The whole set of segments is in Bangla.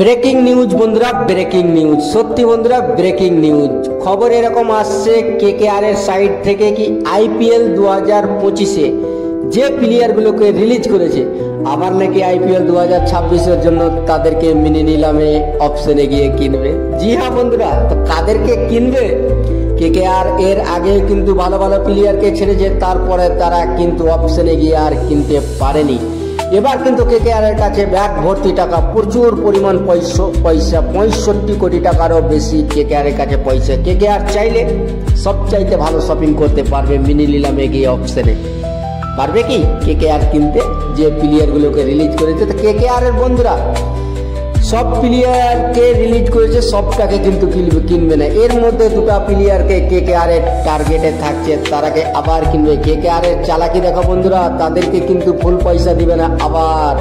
ব্রেকিং নিউজ বন্ধুরা, ব্রেকিং নিউজ, সত্যি বন্ধুরা ব্রেকিং নিউজ। খবর এরকম আসছে কেকেআর এর সাইড থেকে কি আইপিএল 2025-এ যে প্লেয়ারগুলোকে রিলিজ করেছে আবার নাকি আইপিএল 2026-এর জন্য তাদেরকে মিনি নিলামে অপশনে গিয়ে কিনবে। জি হ্যাঁ বন্ধুরা, তো কাদেরকে কিনবে? কেকেআর এর আগে কিন্তু ভালো ভালো প্লেয়ারকে ছেড়েছে, তারপরে তারা কিন্তু অপশনে গিয়ে আর কিনতে পারেনি। এবার কিন্তু কেকেআর এর কাছে ব্যাগ ভর্তি টাকা, প্রচুর পরিমাণ পয়সা 65 কোটি টাকারও বেশি কেকেআর এর কাছে পয়সা। কেকেআর চাইলে সবচাইতে ভালো শপিং করতে পারবে মিনি নিলামে গিয়ে অপশনে। পারবে কি কেকেআর কিনতে যে প্লেয়ারগুলোকে রিলিজ করেছে? তো কেকেআর এর বন্ধুরা সব প্লেয়ারকে রিলিজ করেছে, সবটাকে কিন্তু কিনবে না। এর মধ্যে দুটো প্লেয়ারকে কেকেআর এর টার্গেটে থাকছে, তারাকে আবার কিনবে। কেকেআর এর চালাকি দেখো বন্ধুরা, তাদেরকে কিন্তু ফুল পয়সা দিবে না, আবার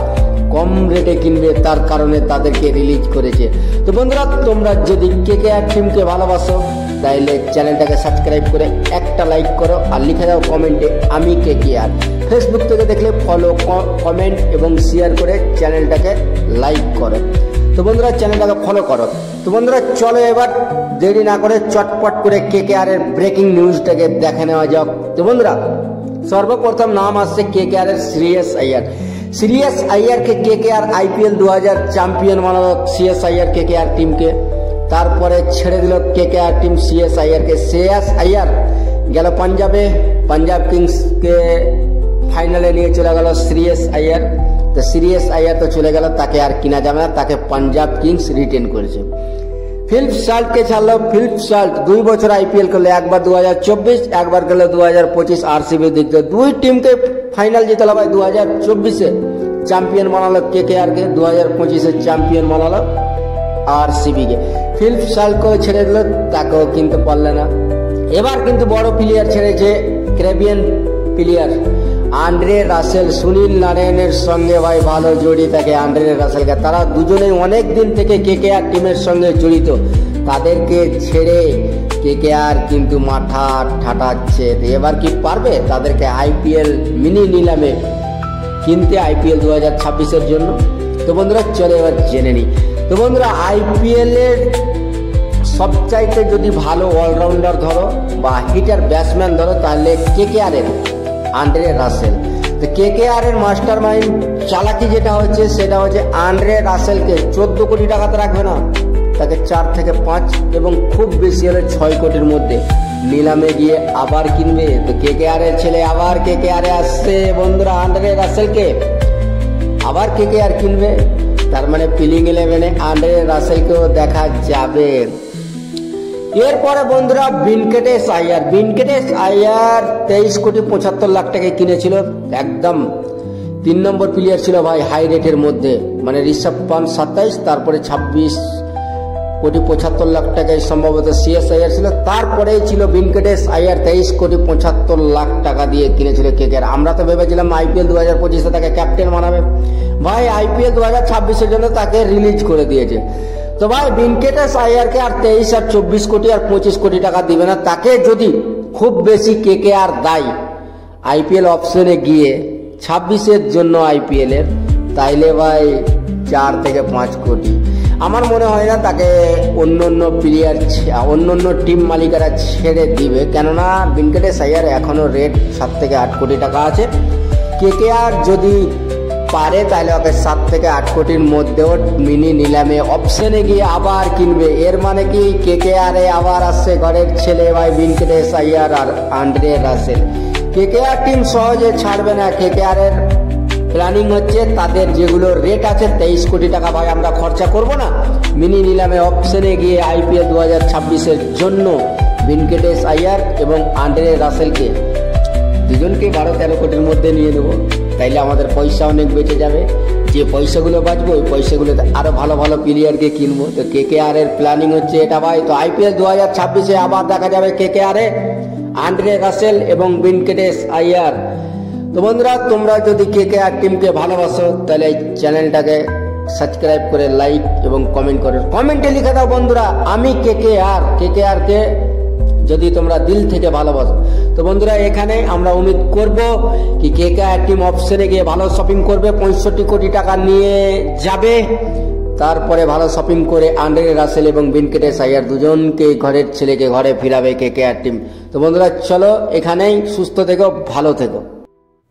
কম রেটে কিনবে, তার কারণে তাদেরকে রিলিজ করেছে। তো বন্ধুরা তোমরা যদি কেকেআর টিমকে ভালোবাসো তাইলে চ্যানেলটাকে সাবস্ক্রাইব করে একটা লাইক করো আর লিখে দাও কমেন্টে আমি কেকেআর। ফেসবুক থেকে দেখলে ফলো, কমেন্ট এবং শেয়ার করে চ্যানেলটাকে লাইক করো। তো বন্ধুরা চ্যানেলটাকে ফলো করো। তো বন্ধুরা চলো এবার দেরি না করে চটপট করে কেকেআর এর ব্রেকিং নিউজটাকে দেখে নেওয়া যাক। তো বন্ধুরা সর্বপ্রথম নাম আসছে কেকেআর এর শ্রেয়স আইয়ার। শ্রেয়স আইয়ারকে কেকেআর আইপিএল 2000 চ্যাম্পিয়ন বানালো শ্রেয়স আইয়ার কেকেআর টিমকে। তারপরে ছেড়ে দিল কেকেআর টিম শ্রেয়স আইয়ারকে। শ্রেয়স আইয়ার গেল পাঞ্জাবে, পাঞ্জাব কিংসকে ফাইনালে নিয়ে চলে গেল শ্রেয়স আইয়ার। তো শ্রেয়স আইয়ার তো চলে গেল, তাকে আর কিনা যাবে না, তাকে পাঞ্জাব কিংস রিটেন করেছে। ফিলিপ সাল্টকে ছাড়লো। ফিলিপ সাল্ট 2 বছর আইপিএল করলো, একবার 2024, একবার গেল 2025 আরসিবি দিক থেকে। দুই টিমকে ফাইনাল জিতলো ভাই। 2024-এ চ্যাম্পিয়ন বানালো কেকেআর কে, 2025-এ চ্যাম্পিয়ন বানালো আরসিবি কে। ফিলিপ সাল্টকেও ছেড়ে দিল, তাকেও কিনতে পারলে না। এবার কিন্তু বড় প্লেয়ার ছেড়েছে, Caribbean player Andre Russell. Sunil নারায়ণের সঙ্গে ভাই ভালো জড়ি থাকে আন্দ্রে রাসেলকে। তারা দুজনেই অনেক দিন থেকে কেকেআর টিমের সঙ্গে জড়িত, তাদেরকে ছেড়ে কেকেআর কিন্তু মাথা ঠাটাচ্ছে। এবার কি পারবে তাদেরকে আইপিএল মিনি নিলামে কিনতে আইপিএল 2026-এর জন্য? তো বন্ধুরা চলে এবার জেনে নিই। তো বন্ধুরা আইপিএল এর সবচাইতে যদি ভালো অলরাউন্ডার ধরো বা হিটার ব্যাটসম্যান ধরো তাহলে কেকেআর এর আন্দ্রে রাসেল। তো কেকেআর এর মাস্টার মাইন্ড চালাকি যেটা হচ্ছে সেটা হচ্ছে আন্দ্রে রাসেলকে 14 কোটি টাকাতে রাখবে না, তাকে 4 থেকে 5 এবং খুব বেশি হলে 6 কোটির মধ্যে নিলামে গিয়ে আবার কিনবে। তো কেকেআর এর ছেলে আবার কেকেআর এ আসছে বন্ধুরা, আন্দ্রে রাসেলকে আবার কেকেআর কিনবে। তার মানে প্লেইং 11-এ আন্দ্রে রাসেলকেও দেখা যাবে। এরপরে বন্ধুরা ভেঙ্কটেশ আইয়ার। ভেঙ্কটেশ আইয়ার 23 কোটি 75 লাখ টাকায় কিনেছিল, একদম 3 নম্বর প্লেয়ার ছিল ভাই হাই রেটের মধ্যে। মানে ঋষভ পান্ট 27, তারপরে 26 কোটি 75 লাখ টাকায় সম্ভবত শ্রেয়স আইয়ার ছিল, তারপরেই ছিল ভেঙ্কটেশ আইয়ার 23 কোটি 75 লাখ টাকা দিয়ে কিনেছিল কেকেআর। আমরা তো ভেবেছিলাম আইপিএল 2025-এ তাকে ক্যাপ্টেন বানাবে, ভাই আইপিএল 2026-এর জন্য তাকে রিলিজ করে দিয়েছে। তো ভাই ভেঙ্কটেশ আইয়ারকে আর 23 আর 24 কোটি আর 25 কোটি টাকা দিবে না। তাকে যদি খুব বেশি কেকেআর দেয় আইপিএল অপশনে গিয়ে 26-এর জন্য আইপিএল এর, তাইলে ভাই 4 থেকে 5 কোটি। আমার মনে হয় না তাকে অন্য প্লেয়ার অন্য টিম মালিকারা ছেড়ে দিবে, কেননা ভেঙ্কটেশ আইয়ার এখনো রেট 7 থেকে 8 কোটি টাকা আছে। কেকেআর যদি পারে তাহলে ওকে 7 থেকে 8 কোটির মধ্যেও মিনি নিলামে অপশনে গিয়ে আবার কিনবে। এর মানে কি কেকেআর এ আবার আসছে ঘরের ছেলে ভাই ভেঙ্কটেশ আইয়ার আর আন্দ্রে রাসেল। কেকেআর টিম সহজে ছাড়বে না। কেকেআর এর প্ল্যানিং হচ্ছে তাদের যেগুলো রেট আছে 23 কোটি টাকা ভাই আমরা খরচা করব না, মিনি নিলামে অপশনে গিয়ে আইপিএল 2026-এর জন্য ভেঙ্কটেশ আইয়ার এবং আন্দ্রে রাসেলকে দুজনকে 12-13 কোটির মধ্যে নিয়ে নেবো। তাইলে আমাদের পয়সা অনেক বেঁচে যাবে। যে পয়সাগুলো বাঁচবে ওই পয়সাগুলোতে আরো ভালো ভালো প্লেয়ারকে কিনবো। তো কেকেআর এর প্ল্যানিং হচ্ছে এটা ভাই। তো আইপিএল 2026-এ আবার দেখা যাবে কেকেআর এ আন্দ্রে রাসেল এবং ভেঙ্কটেশ আইয়ার। তো বন্ধুরা তোমরা যদি কেকেআর টিমকে ভালোবাসো তাহলে চ্যানেলটাকে সাবস্ক্রাইব করে লাইক এবং কমেন্ট করে কমেন্টে লিখে দাও বন্ধুরা আমি কেকেআর কে যদি তোমরা দিল থেকে ভালোবাসো। তো বন্ধুরা এখানে আমরা উম্মিদ করব কি কেকেআর টিম অপশনে গিয়ে ভালো শপিং করবে, 65 কোটি টাকা নিয়ে যাবে। তারপরে ভালো শপিং করে আন্দ্রে রাসেল এবং ভেঙ্কটেশ আইয়ার দুজনকে ঘরের ছেলেকে ঘরে ফিরাবে কেকেআর টিম। তো বন্ধুরা চলো এখানেই, সুস্থ থেকো, ভালো থেকো।